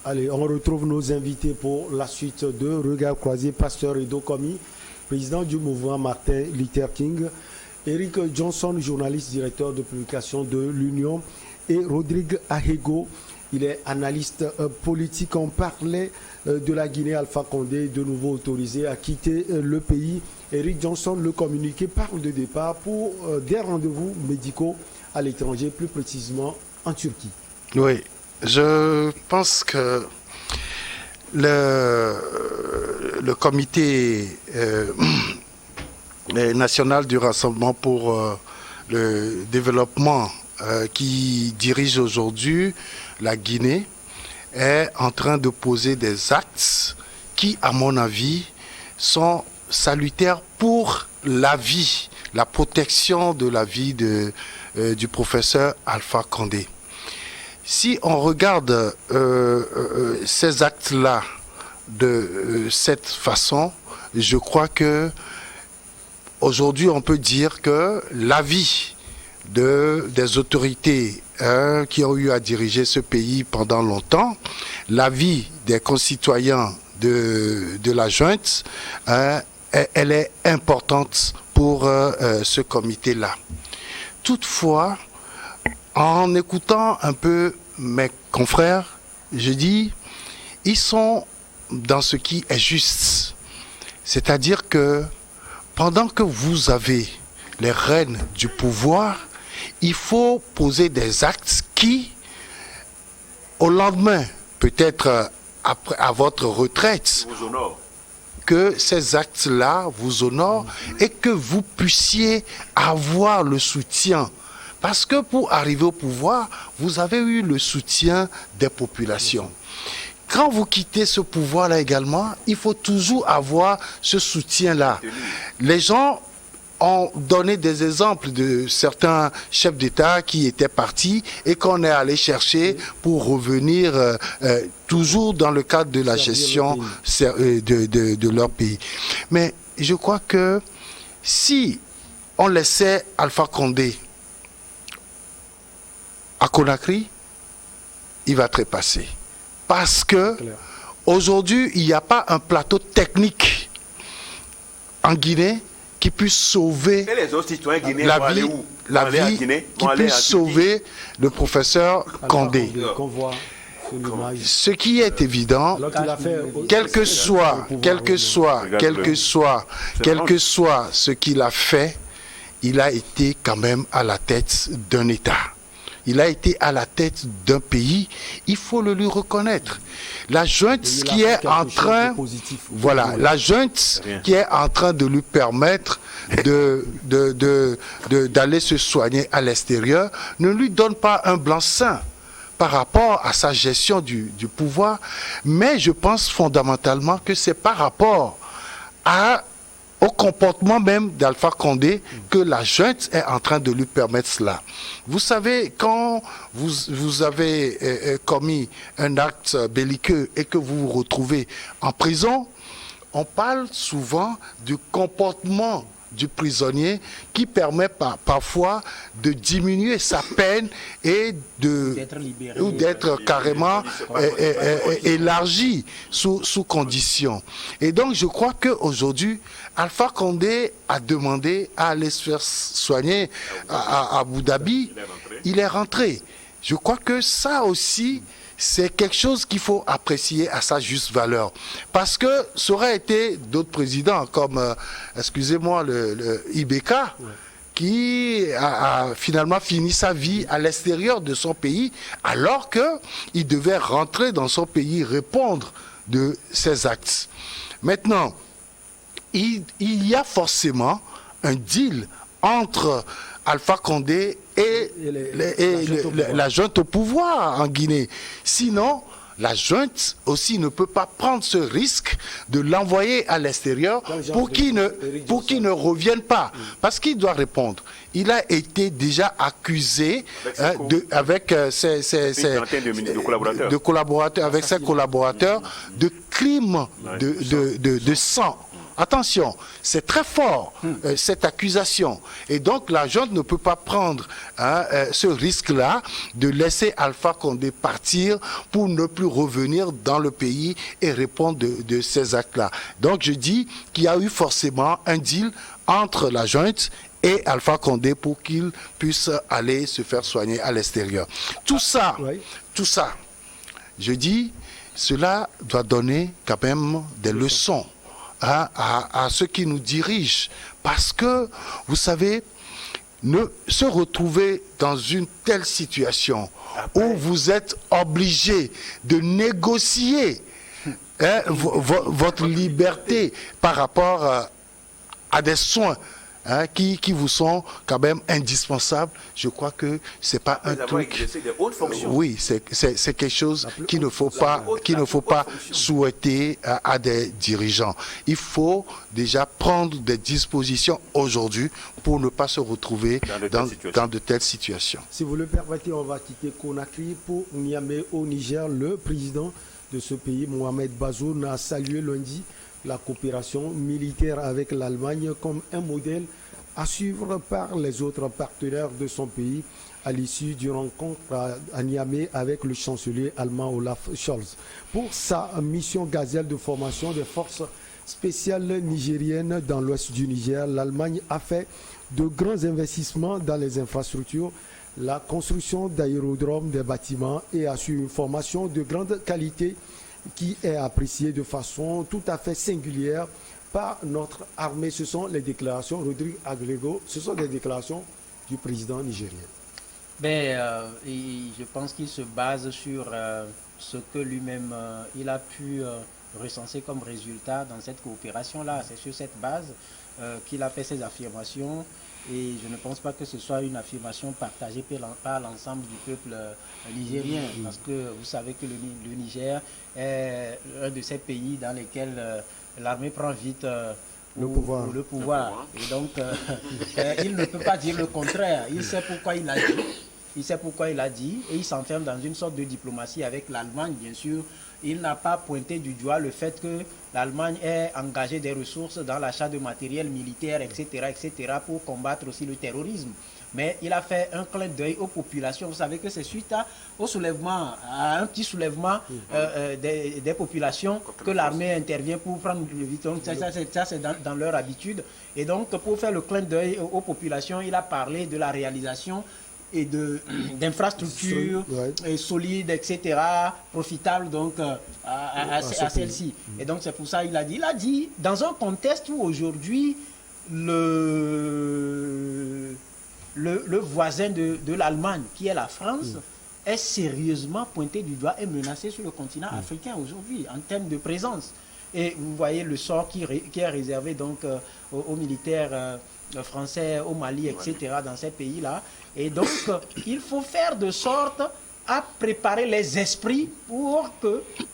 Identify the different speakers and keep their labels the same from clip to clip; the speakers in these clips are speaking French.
Speaker 1: Allez, on retrouve nos invités pour la suite de Regard croisé, Pasteur Edo Komi, président du mouvement Martin Luther King, Eric Johnson, journaliste, directeur de publication de l'Union, et Rodrigue Ahego, il est analyste politique. On parlait de la Guinée. Alpha Condé, de nouveau autorisé à quitter le pays. Eric Johnson, le communiqué parle de départ pour des rendez-vous médicaux à l'étranger, plus précisément en Turquie.
Speaker 2: Oui, je pense que le comité national du Rassemblement pour le développement qui dirige aujourd'hui la Guinée est en train de poser des actes qui, à mon avis, sont salutaires pour la vie, la protection de la vie du professeur Alpha Condé. Si on regarde ces actes-là de cette façon, je crois que aujourd'hui on peut dire que l'avis des autorités qui ont eu à diriger ce pays pendant longtemps, l'avis des concitoyens de la junte, elle est importante pour ce comité-là. Toutefois, en écoutant un peu mes confrères, je dis, ils sont dans ce qui est juste. C'est-à-dire que pendant que vous avez les rênes du pouvoir, il faut poser des actes qui, au lendemain, peut-être après à votre retraite, que ces actes-là vous honorent et que vous puissiez avoir le soutien. Parce que pour arriver au pouvoir, vous avez eu le soutien des populations. Quand vous quittez ce pouvoir-là également, il faut toujours avoir ce soutien-là. Les gens ont donné des exemples de certains chefs d'État qui étaient partis et qu'on est allé chercher pour revenir toujours dans le cadre de la gestion de leur pays. Mais je crois que si on laissait Alpha Condé à Conakry, il va trépasser. Parce que aujourd'hui, il n'y a pas un plateau technique en Guinée qui puisse sauver la vie, qui puisse sauver le professeur Condé. Ce qui est évident, quel que soit ce qu'il a fait, il a été quand même à la tête d'un État. Il a été à la tête d'un pays, il faut le lui reconnaître. La junte qui est en train, la junte qui est en train de lui permettre d'aller se soigner à l'extérieur ne lui donne pas un blanc-seing par rapport à sa gestion du pouvoir, mais je pense fondamentalement que c'est par rapport au comportement même d'Alpha Condé que la junte est en train de lui permettre cela. Vous savez, quand vous avez commis un acte belliqueux et que vous vous retrouvez en prison, on parle souvent du comportement du prisonnier qui permet parfois de diminuer sa peine et d'être carrément élargi sous condition. Et donc je crois qu'aujourd'hui, Alpha Condé a demandé à aller se faire soigner à Abu Dhabi. Il est rentré. Je crois que ça aussi, c'est quelque chose qu'il faut apprécier à sa juste valeur. Parce que ça aurait été d'autres présidents comme, excusez-moi, le IBK, qui a finalement fini sa vie à l'extérieur de son pays, alors qu'il devait rentrer dans son pays, répondre de ses actes. Maintenant, il y a forcément un deal entre Alpha Condé et la junte au pouvoir en Guinée. Sinon, la junte aussi ne peut pas prendre ce risque de l'envoyer à l'extérieur pour qu'il ne revienne pas. Parce qu'il doit répondre. Il a été déjà accusé avec ses collaborateurs de crimes de sang. attention, c'est très fort, cette accusation. Et donc, la junte ne peut pas prendre ce risque-là de laisser Alpha Condé partir pour ne plus revenir dans le pays et répondre de ces actes-là. Donc, je dis qu'il y a eu forcément un deal entre la junte et Alpha Condé pour qu'il puisse aller se faire soigner à l'extérieur. Tout ça, je dis, cela doit donner quand même des leçons à ceux qui nous dirigent. Parce que, vous savez, se retrouver dans une telle situation où vous êtes obligé de négocier votre liberté par rapport à des soins qui vous sont quand même indispensables, je crois que c'est pas un truc. Oui, c'est quelque chose qu'il ne faut pas souhaiter à des dirigeants. Il faut déjà prendre des dispositions aujourd'hui pour ne pas se retrouver dans de telles situations.
Speaker 1: Si vous le permettez, on va quitter Conakry pour Niamey au Niger. Le président de ce pays, Mohamed Bazoum, a salué lundi la coopération militaire avec l'Allemagne comme un modèle à suivre par les autres partenaires de son pays à l'issue d'une rencontre à Niamey avec le chancelier allemand Olaf Scholz. Pour sa mission gazelle de formation des forces spéciales nigériennes dans l'ouest du Niger, l'Allemagne a fait de grands investissements dans les infrastructures, la construction d'aérodromes, des bâtiments et assure une formation de grande qualité qui est appréciée de façon tout à fait singulière par notre armée. Ce sont les déclarations, Rodrigue Agrego, ce sont des déclarations du président nigérien.
Speaker 3: Je pense qu'il se base sur ce que lui-même il a pu recenser comme résultat dans cette coopération-là. C'est sur cette base qu'il a fait ses affirmations. Et je ne pense pas que ce soit une affirmation partagée par l'ensemble du peuple nigérien. Parce que vous savez que le Niger est un de ces pays dans lesquels l'armée prend vite le pouvoir. Et donc, il ne peut pas dire le contraire. Il sait pourquoi il a dit. Il sait pourquoi il a dit. Et il s'enferme dans une sorte de diplomatie avec l'Allemagne, bien sûr. Il n'a pas pointé du doigt le fait que l'Allemagne ait engagé des ressources dans l'achat de matériel militaire, etc., pour combattre aussi le terrorisme. Mais il a fait un clin d'œil aux populations. Vous savez que c'est suite au soulèvement, à un petit soulèvement des populations que l'armée intervient pour prendre le vite. Ça, c'est dans leur habitude. Et donc, pour faire le clin d'œil aux populations, il a parlé de la réalisation et d'infrastructures solides, etc., profitables donc à celle-ci. Et donc c'est pour ça qu'il a dit, dans un contexte où aujourd'hui le voisin de l'Allemagne, qui est la France, est sérieusement pointé du doigt et menacé sur le continent africain aujourd'hui, en termes de présence. Et vous voyez le sort qui est réservé donc aux militaires français, au Mali, etc., dans ces pays-là. Et donc, il faut faire de sorte à préparer les esprits pour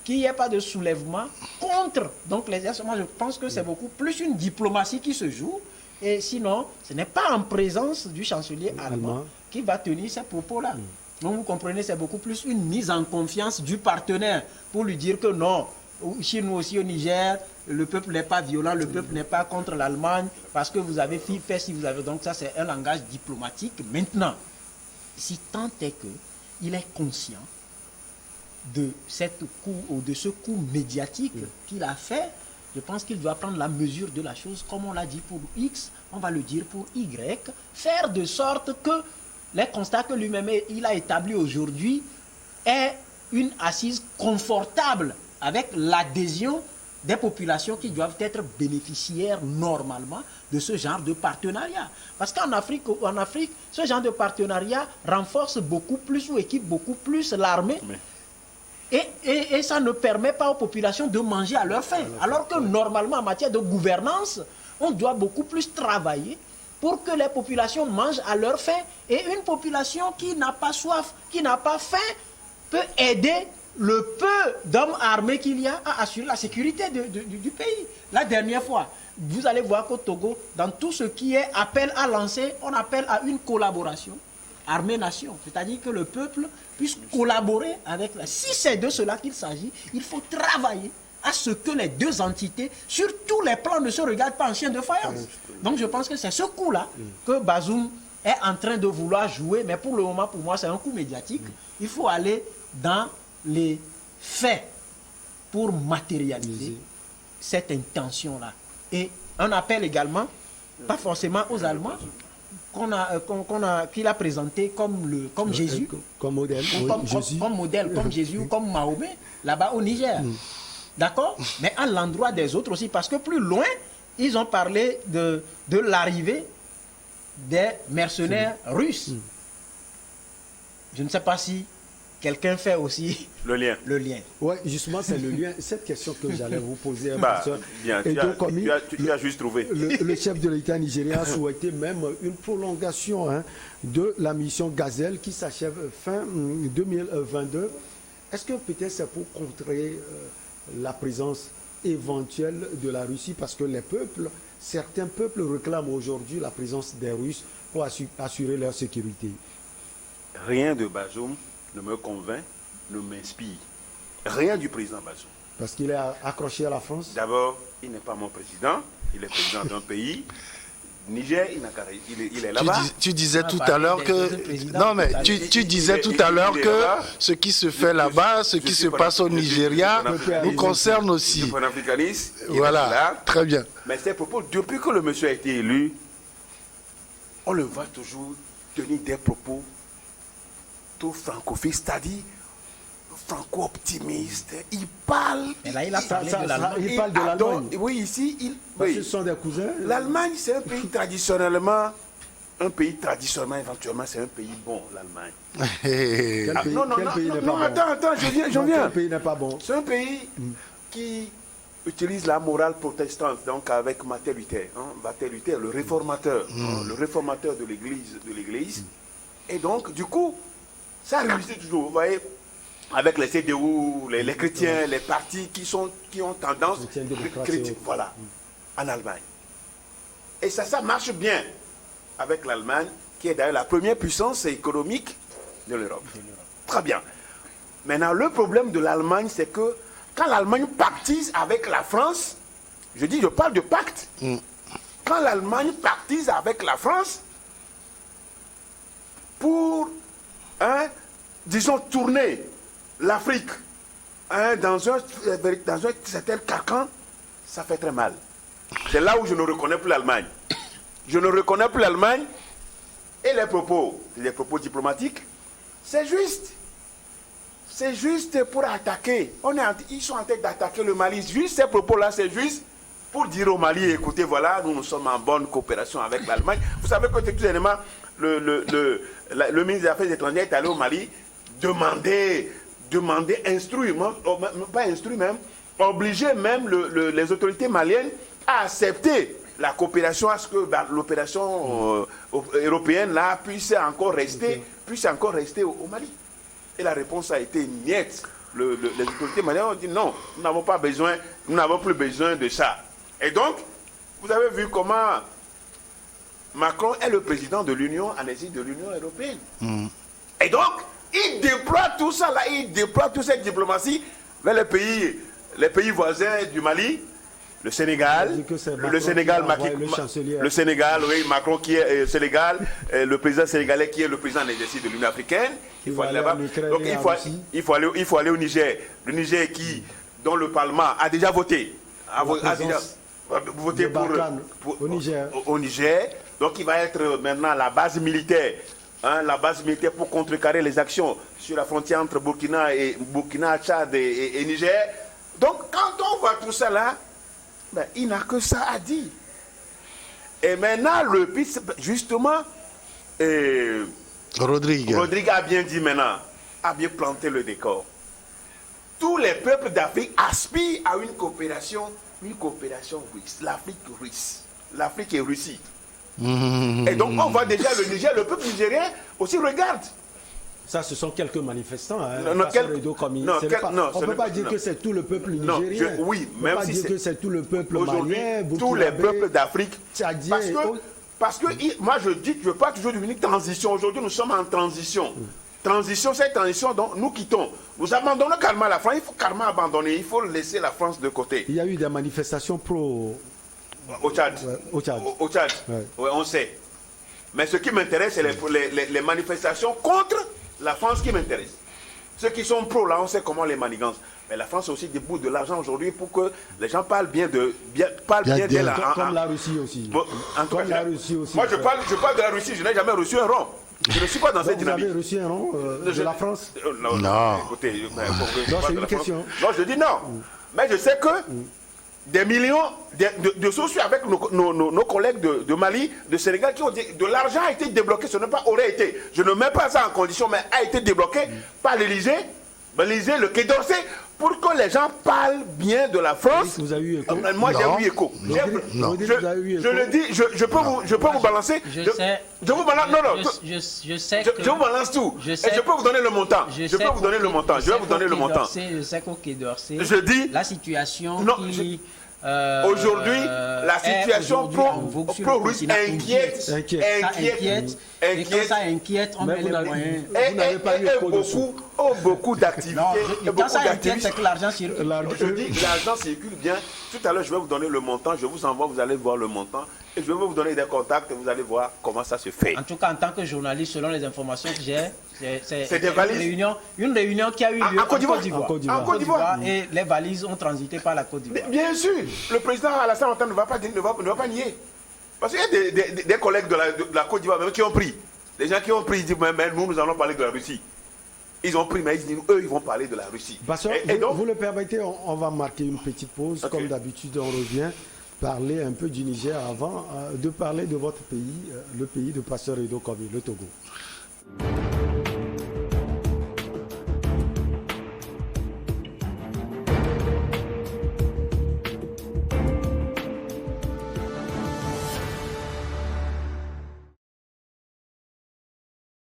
Speaker 3: qu'il n'y ait pas de soulèvement contre donc les esprits. Moi, je pense que c'est beaucoup plus une diplomatie qui se joue. Et sinon, ce n'est pas en présence du chancelier allemand qui va tenir ces propos-là. Donc, vous comprenez, c'est beaucoup plus une mise en confiance du partenaire pour lui dire que non, chez nous aussi au Niger, le peuple n'est pas violent, le peuple n'est pas contre l'Allemagne, parce que vous avez fait si vous avez. Donc ça, c'est un langage diplomatique. Maintenant, si tant est qu'il est conscient de ce coup médiatique qu'il a fait, je pense qu'il doit prendre la mesure de la chose. Comme on l'a dit pour X, on va le dire pour Y. Faire de sorte que les constats que lui-même il a établis aujourd'hui aient une assise confortable avec l'adhésion des populations qui doivent être bénéficiaires normalement de ce genre de partenariat. Parce qu'en Afrique, ce genre de partenariat renforce beaucoup plus ou équipe beaucoup plus l'armée. Et ça ne permet pas aux populations de manger à leur faim. Alors que normalement, en matière de gouvernance, on doit beaucoup plus travailler pour que les populations mangent à leur faim. Et une population qui n'a pas soif, qui n'a pas faim, peut aider le peu d'hommes armés qu'il y a à assurer la sécurité du pays. La dernière fois, vous allez voir qu'au Togo, dans tout ce qui est appel à lancer, on appelle à une collaboration armée-nation. C'est-à-dire que le peuple puisse collaborer avec la... Si c'est de cela qu'il s'agit, il faut travailler à ce que les deux entités, sur tous les plans, ne se regardent pas en chien de faïence. Donc je pense que c'est ce coup-là que Bazoum est en train de vouloir jouer, mais pour le moment, pour moi, c'est un coup médiatique. Il faut aller dans les faits pour matérialiser cette intention-là. Et un appel également, pas forcément aux Allemands, qu'il a présenté comme Jésus,
Speaker 1: comme modèle,
Speaker 3: comme modèle, comme Jésus ou comme Mahomet, là-bas au Niger. D'accord? Mais à l'endroit des autres aussi, parce que plus loin, ils ont parlé de l'arrivée des mercenaires russes. Je ne sais pas si quelqu'un fait aussi
Speaker 4: le lien.
Speaker 1: Oui, justement, c'est le lien. Cette question que j'allais vous poser,
Speaker 4: bien, tu as juste trouvé.
Speaker 1: Le chef de l'État nigérien a souhaité même une prolongation de la mission Gazelle qui s'achève fin 2022. Est-ce que peut-être c'est pour contrer la présence éventuelle de la Russie, parce que certains peuples réclament aujourd'hui la présence des Russes pour assurer leur sécurité?
Speaker 4: Rien de Bazoum ne me convainc, ne m'inspire. Rien du président Bazoum.
Speaker 1: Parce qu'il est accroché à la France?
Speaker 4: D'abord, il n'est pas mon président, il est président d'un pays. Niger, il est là-bas.
Speaker 2: Tu disais tout à l'heure que... Non, mais tu disais tout à l'heure que ce qui se fait là-bas, ce qui se passe au Nigeria, nous concerne aussi.
Speaker 4: Le panafricanisme,
Speaker 2: voilà, très bien.
Speaker 4: Mais ces propos, depuis que le monsieur a été élu, on le voit toujours tenir des propos tout francophiles, c'est-à-dire franco-optimiste. Il parle...
Speaker 3: Et là, il a parlé de l'Allemagne.
Speaker 1: Il parle de l'Allemagne.
Speaker 4: Oui, ici,
Speaker 1: ce sont des cousins.
Speaker 4: L'Allemagne, c'est un pays traditionnellement, éventuellement, c'est un pays bon, l'Allemagne. Non, attends, je viens.
Speaker 1: Quel pays n'est pas bon?
Speaker 4: C'est un pays qui utilise la morale protestante, donc avec Martin Luther, le réformateur, le réformateur de l'Église. Et donc, du coup, ça réussit toujours, vous voyez, avec les CDU, les chrétiens, les partis qui ont tendance critique, voilà, en Allemagne. Et ça marche bien avec l'Allemagne, qui est d'ailleurs la première puissance économique de l'Europe. Très bien. Maintenant, le problème de l'Allemagne, c'est que quand l'Allemagne pactise avec la France, je parle de pacte, quand l'Allemagne pactise avec la France pour, disons, tourner l'Afrique dans un certain carcan, ça fait très mal. C'est là où je ne reconnais plus l'Allemagne. Je ne reconnais plus l'Allemagne et les propos diplomatiques, c'est juste. C'est juste pour attaquer. Ils sont en train d'attaquer le Mali. Juste ces propos-là, c'est juste pour dire au Mali, écoutez, voilà, nous sommes en bonne coopération avec l'Allemagne. Vous savez que tout évidemment, le ministre des Affaires étrangères est allé au Mali demander instruire, pas instruire même, obliger même les autorités maliennes à accepter la coopération, à ce que l'opération européenne là puisse encore rester au Mali. Et la réponse a été niette. Les autorités maliennes ont dit non, nous n'avons plus besoin de ça. Et donc, vous avez vu comment Macron est le président de l'Union européenne. Et donc, il déploie tout ça là, il déploie toute cette diplomatie vers les pays voisins du Mali, le Sénégal, Macron qui est Sénégal, le président sénégalais qui est le président en exercice de l'Union africaine. Il faut aller là-bas. Donc il faut aller au Niger. Le Niger dont le Parlement a déjà voté. Au Niger. Donc il va être maintenant la base militaire. La base militaire pour contrecarrer les actions sur la frontière entre Burkina, Tchad et Niger. Donc quand on voit tout ça là, il n'a que ça à dire. Et maintenant, justement, Rodrigue a bien dit maintenant, a bien planté le décor. Tous les peuples d'Afrique aspirent à une coopération russe. L'Afrique et Russie. Et donc on voit déjà le peuple nigérien aussi regarde.
Speaker 1: Ça, ce sont quelques manifestants.
Speaker 4: On
Speaker 1: ne peut pas dire que c'est tout le peuple nigérien.
Speaker 4: Oui,
Speaker 1: même si on peut pas dire que c'est tout le peuple malien,
Speaker 4: tous les peuples d'Afrique. Parce que moi je dis que je parle toujours d'une transition. Aujourd'hui nous sommes en transition. cette transition dont nous quittons. Nous abandonnons carrément la France. Il faut carrément abandonner. Il faut laisser la France de côté.
Speaker 1: Il y a eu des manifestations pro...
Speaker 4: Au Tchad.
Speaker 1: Ouais, au Tchad.
Speaker 4: Au Tchad.
Speaker 1: Ouais.
Speaker 4: Ouais, on sait. Mais ce qui m'intéresse, c'est les manifestations contre la France qui m'intéressent. Ceux qui sont pro, là, on sait comment les manigances. Mais la France a aussi déboule de l'argent aujourd'hui pour que les gens parlent bien d'elle.
Speaker 1: Comme la Russie aussi.
Speaker 4: Bon, en tout cas,
Speaker 1: la Russie aussi.
Speaker 4: moi, je parle de la Russie. Je n'ai jamais reçu un rond. Je ne suis pas dans cette
Speaker 1: Vous
Speaker 4: dynamique.
Speaker 1: avez reçu un rond de la France?
Speaker 2: Non.
Speaker 4: Écoutez,
Speaker 1: Non, c'est une question.
Speaker 4: Non, je dis non. Mais je sais que des millions de sociaux avec nos collègues de Mali, de Sénégal, qui ont dit de l'argent a été débloqué. Ce n'est pas aurait été. Je ne mets pas ça en condition, mais a été débloqué par l'Élysée, le Quai d'Orsay, pour que les gens parlent bien de la France.
Speaker 1: Vous avez eu écho?
Speaker 4: Moi,
Speaker 2: Non.
Speaker 4: j'ai eu écho.
Speaker 2: Non.
Speaker 4: Je le dis, je peux vous balancer.
Speaker 3: Je sais.
Speaker 4: Je vous balance. Non, non.
Speaker 3: Je sais
Speaker 4: Je
Speaker 3: que...
Speaker 4: vous balance tout.
Speaker 3: Je
Speaker 4: Et
Speaker 3: sais
Speaker 4: je peux vous donner le montant.
Speaker 3: Je
Speaker 4: Je peux vous donner le montant. Je vais vous donner le montant.
Speaker 3: Je sais qu'au Quai d'Orsay,
Speaker 4: Je dis...
Speaker 3: la situation
Speaker 4: Non,
Speaker 3: qui...
Speaker 4: Aujourd'hui, la situation pro-russe inquiète.
Speaker 3: Ça inquiète. Et quand ça inquiète, on met les moyens.
Speaker 1: Vous n'avez pas eu écho dessus.
Speaker 4: Beaucoup d'activités.
Speaker 3: Non, quand ça inquiète, c'est que l'argent circule.
Speaker 4: Je dis l'argent circule bien. Tout à l'heure, je vais vous donner le montant. Je vous envoie, vous allez voir le montant. Et je vais vous donner des contacts. Vous allez voir comment ça se fait.
Speaker 3: En tout cas, en tant que journaliste, selon les informations que j'ai,
Speaker 4: C'est des valises.
Speaker 3: Une réunion qui a eu lieu
Speaker 4: En Côte d'Ivoire.
Speaker 1: En Côte d'Ivoire.
Speaker 3: Et les valises ont transité par la Côte d'Ivoire.
Speaker 4: Bien sûr, le président Alassane Ouattara ne va pas nier. Parce qu'il y a des collègues de la Côte d'Ivoire même qui ont pris. Les gens qui ont pris, ils disent, mais nous allons parler de la Russie. Ils ont pris, mais ils disent, eux, ils vont parler de la Russie.
Speaker 1: Et donc, vous le permettez, on va marquer une petite pause. Okay. Comme d'habitude, on revient parler un peu du Niger avant de parler de votre pays, le pays de Pasteur Edo Komi, le Togo.